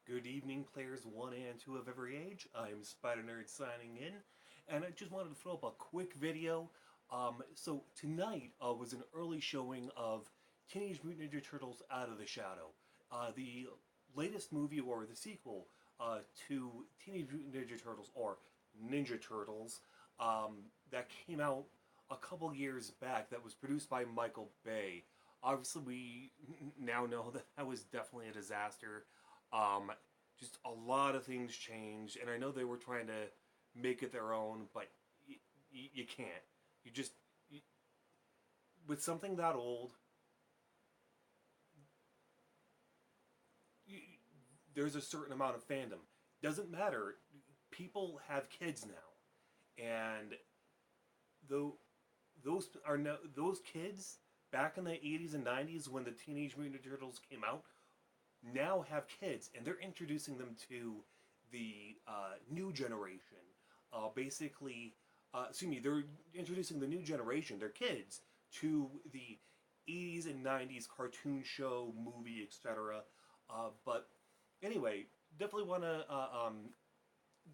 Good evening, players 1 and 2 of every age. I'm Spider Nerd signing in, and I just wanted to throw up a quick video. So tonight was an early showing of Teenage Mutant Ninja Turtles Out of the Shadow. The latest movie, or the sequel, to Teenage Mutant Ninja Turtles, or Ninja Turtles, that came out a couple years back, that was produced by Michael Bay. Obviously, we now know that that was definitely a disaster. Um, just a lot of things changed, and I know they were trying to make it their own, but you can't. You just y with something that old, y there's a certain amount of fandom. Doesn't matter. People have kids now, and though those kids back in the 80s and 90s when the Teenage Mutant Ninja Turtles came out now have kids, and they're introducing them to the new generation. They're introducing the new generation, their kids, to the 80s and 90s cartoon show, movie, etc. But anyway, definitely want to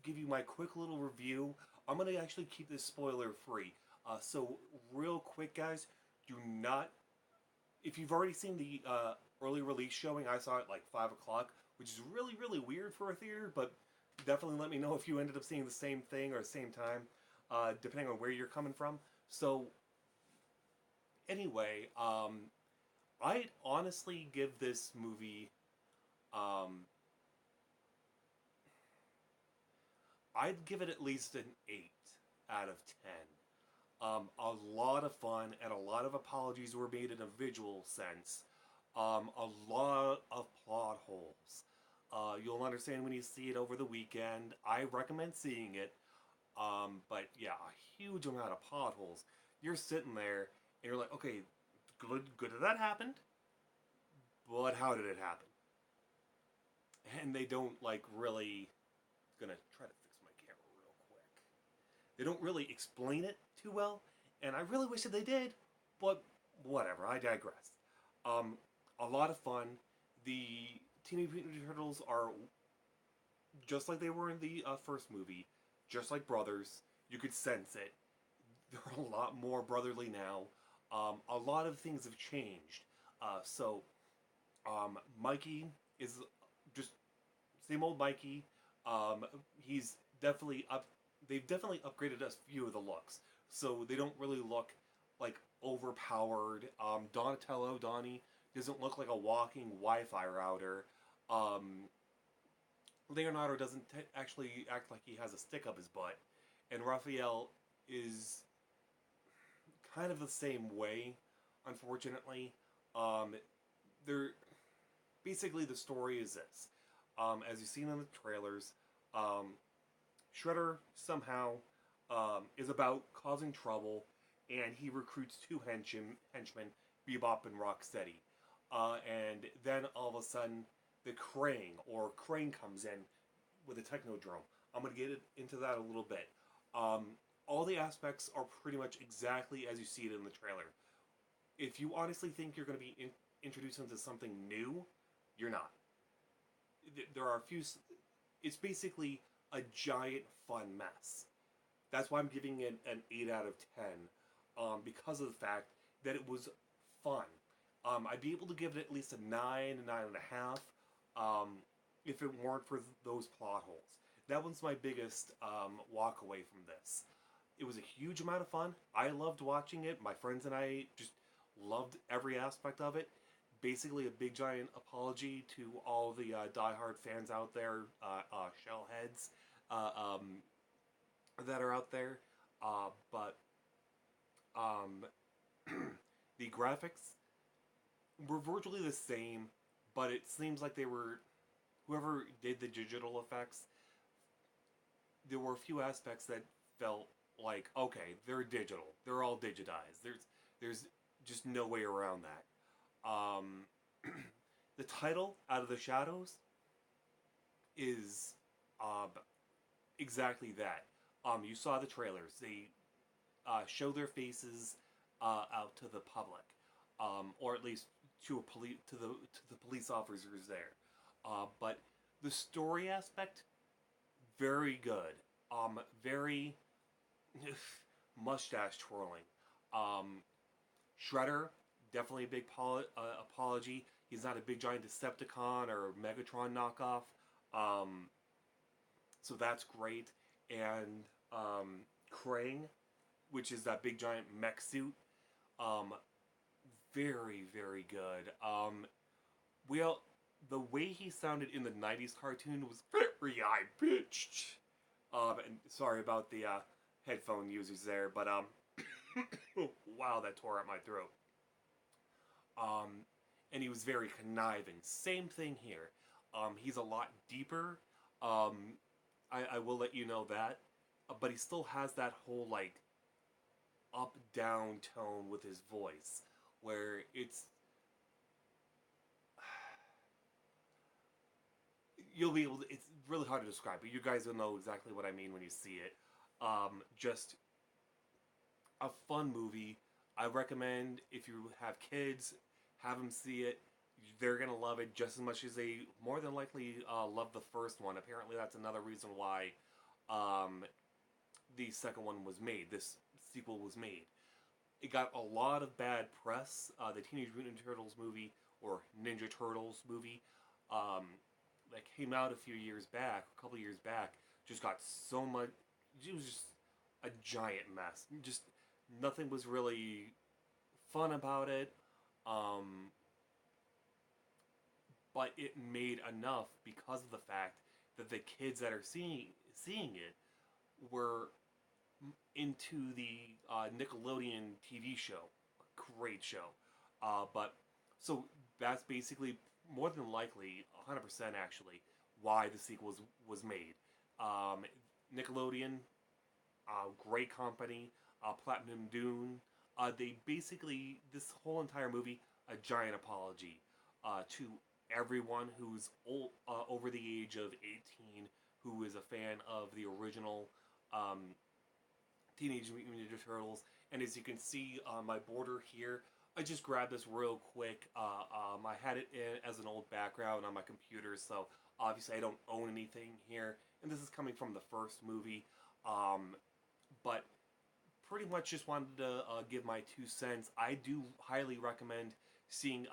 give you my quick little review. I'm going to actually keep this spoiler free. So, real quick, guys, do not, if you've already seen the early release showing, I saw it like 5 o'clock, which is really, really weird for a theater, but definitely let me know if you ended up seeing the same thing or the same time, depending on where you're coming from. So, anyway, I'd honestly give this movie, um, I'd give it at least an 8 out of 10. A lot of fun and a lot of apologies were made in a visual sense. A lot of plot holes. You'll understand when you see it over the weekend. I recommend seeing it. But yeah, a huge amount of plot holes. You're sitting there and you're like, okay, good that that happened, but how did it happen? And they don't like really. Gonna try to fix my camera real quick. They don't really explain it too well, and I really wish that they did, but whatever, I digress. Um, a lot of fun. The Teenage Mutant Ninja Turtles are just like they were in the first movie, just like brothers. You could sense it. They're a lot more brotherly now. A lot of things have changed. Mikey is just same old Mikey. He's definitely up. They've definitely upgraded a few of the looks, so they don't really look like overpowered. Donnie doesn't look like a walking Wi-Fi router. Um, Leonardo doesn't actually act like he has a stick up his butt, and Raphael is kind of the same way, unfortunately. Um, they're basically the story is this. As you've seen in the trailers, um, Shredder somehow is about causing trouble, and he recruits two henchmen, Bebop and Rocksteady. And then all of a sudden, the Crane comes in with a Technodrome. I'm going to get into that a little bit. Um, all the aspects are pretty much exactly as you see it in the trailer. If you honestly think you're going to be introduced into something new, you're not. There are a few. It's basically a giant fun mess. That's why I'm giving it an 8 out of 10, because of the fact that it was fun. I'd be able to give it at least a 9, a 9.5, if it weren't for those plot holes. That one's my biggest walk away from this. It was a huge amount of fun. I loved watching it. My friends and I just loved every aspect of it. Basically, a big giant apology to all the diehard fans out there, shellheads, uh, um, that are out there. But the graphics were virtually the same, but it seems like they were whoever did the digital effects. There were a few aspects that felt like okay, they're digital. They're all digitized. There's just no way around that. The title, Out of the Shadows, is um, exactly that. You saw the trailers. They show their faces out to the public, or at least to the police officers there. But The story aspect, very good. Very mustache twirling. Um, Shredder, definitely a big apology. He's not a big giant Decepticon or Megatron knockoff. Um, so that's great. And Krang, which is that big giant mech suit, um, very, very good. Well, the way he sounded in the '90s cartoon was very high pitched. And sorry about the headphone users there, but wow, that tore out my throat. Um, and he was very conniving. Same thing here. He's a lot deeper. Um, I will let you know that, but he still has that whole like up down tone with his voice, where you'll be able to, it's really hard to describe, but you guys will know exactly what I mean when you see it. Just a fun movie. I recommend if you have kids, have them see it. They're gonna love it just as much as they more than likely love the first one. Apparently, that's another reason why um, the second one was made. This sequel was made. It got a lot of bad press. The Teenage Mutant Ninja Turtles movie or Ninja Turtles movie um, that came out a few years back, a couple years back, just got so much. It was just a giant mess. Just nothing was really fun about it. Um, but it made enough because of the fact that the kids that are seeing it were into the Nickelodeon TV show. Great show. But so that's basically more than likely 100% actually why the sequel was made. Um, Nickelodeon, great company, Platinum Dune. They basically this whole entire movie a giant apology to everyone who's over the age of 18 who is a fan of the original um, Teenage Mutant Ninja Turtles. And as you can see on my border here, I just grabbed this real quick. I had it as an old background on my computer, so obviously I don't own anything here. And this is coming from the first movie. But pretty much just wanted to give my 2 cents. I do highly recommend seeing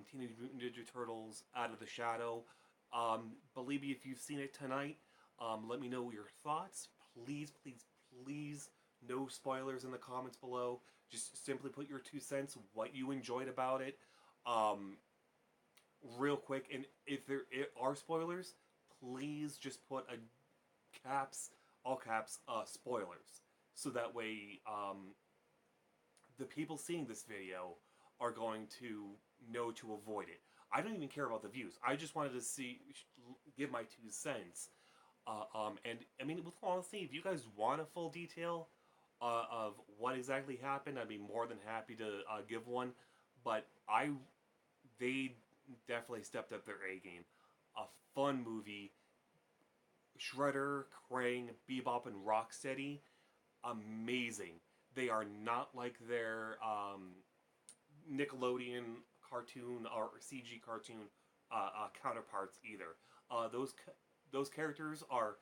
Teenage Mutant Ninja Turtles Out of the Shadow. Believe me, if you've seen it tonight, let me know your thoughts. Please, please, please, no spoilers in the comments below. Just simply put your 2 cents, what you enjoyed about it. Um, Real quick, and if there are spoilers, please just put a caps, all caps, spoilers. So that way, the people seeing this video are going to know to avoid it. I don't even care about the views. I just wanted to give my 2 cents. And I mean, with honesty, if you guys want a full detail of what exactly happened, I'd be more than happy to give one. But they definitely stepped up their A game. A fun movie. Shredder, Krang, Bebop, and Rocksteady, amazing. They are not like their Nickelodeon cartoon or CG cartoon counterparts either. Those characters are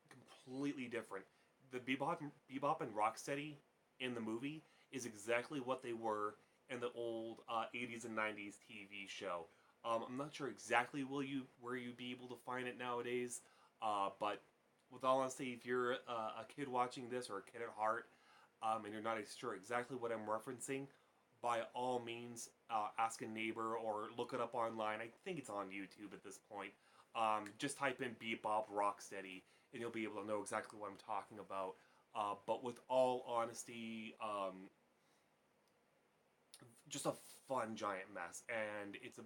completely different. The Bebop and Rocksteady in the movie is exactly what they were in the old '80s and '90s TV show. I'm not sure exactly where you be able to find it nowadays, but with all honesty, if you're a kid watching this or a kid at heart, and you're not sure exactly what I'm referencing, by all means, ask a neighbor or look it up online. I think it's on YouTube at this point. Just type in Bebop Rocksteady, and you'll be able to know exactly what I'm talking about. But with all honesty, just a fun giant mess, and it's a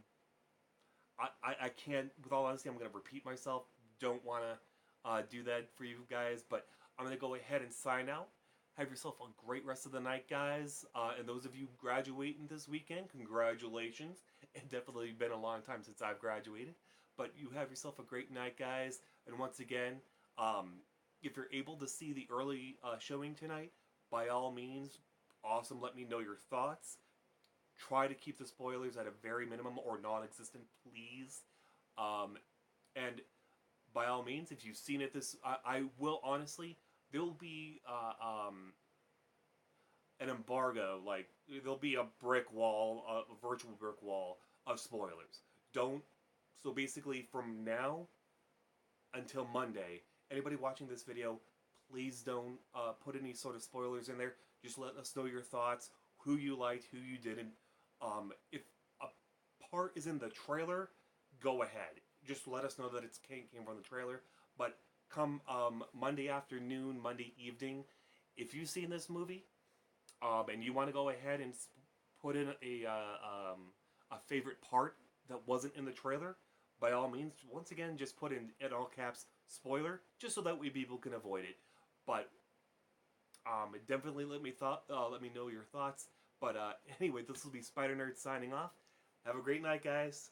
I can't, with all honesty, I'm going to repeat myself. Don't want to do that for you guys, but I'm going to go ahead and sign out. Have yourself a great rest of the night, guys. And those of you graduating this weekend, congratulations. It definitely been a long time since I've graduated. But you have yourself a great night, guys. And once again, um, if you're able to see the early showing tonight, by all means, awesome. Let me know your thoughts. Try to keep the spoilers at a very minimum or non-existent, please. Um, And by all means, if you've seen it, I will honestly, there'll be an embargo. Like there'll be a brick wall, a virtual brick wall of spoilers. Don't. So basically, from now until Monday, anybody watching this video, please don't put any sort of spoilers in there. Just let us know your thoughts, who you liked, who you didn't. If a part is in the trailer, go ahead. Just let us know that it came from the trailer. But come Monday afternoon, Monday evening, if you've seen this movie and you want to go ahead and put in a favorite part that wasn't in the trailer, by all means, once again, just put in all caps spoiler, just so that we people can avoid it. But definitely let me know your thoughts. But anyway, this will be Spider Nerd signing off. Have a great night, guys.